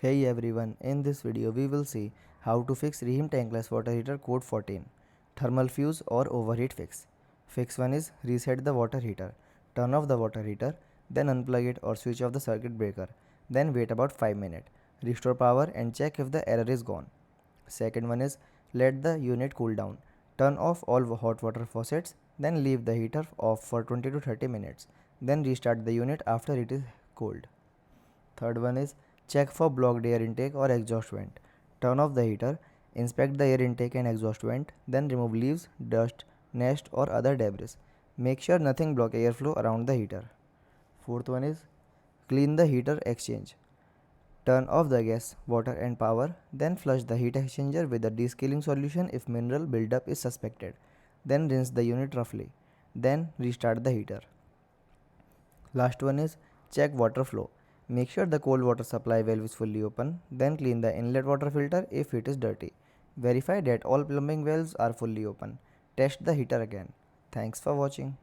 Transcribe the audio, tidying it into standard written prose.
Hey everyone, in this video we will see how to fix Rheem Tankless water heater code 14 thermal fuse or overheat fix. Fix 1 is reset the water heater. Turn off the water heater, then unplug it or switch off the circuit breaker. Then wait about 5 minutes. Restore power and check if the error is gone. Second one is let the unit cool down. Turn off all hot water faucets, then leave the heater off for 20 to 30 minutes. Then restart the unit after it is cooled. Third one is check for blocked air intake or exhaust vent. Turn off the heater, inspect the air intake and exhaust vent, then remove leaves, dust, nest or other debris. Make sure nothing block airflow around the heater. Fourth one is clean the heater exchange. Turn off the gas, water and power, then flush the heat exchanger with a descaling solution if mineral buildup is suspected. Then rinse the unit roughly. Then restart the heater. Last one is check water flow. Make sure the cold water supply valve is fully open, then clean the inlet water filter if it is dirty. Verify that all plumbing valves are fully open. Test the heater again. Thanks for watching.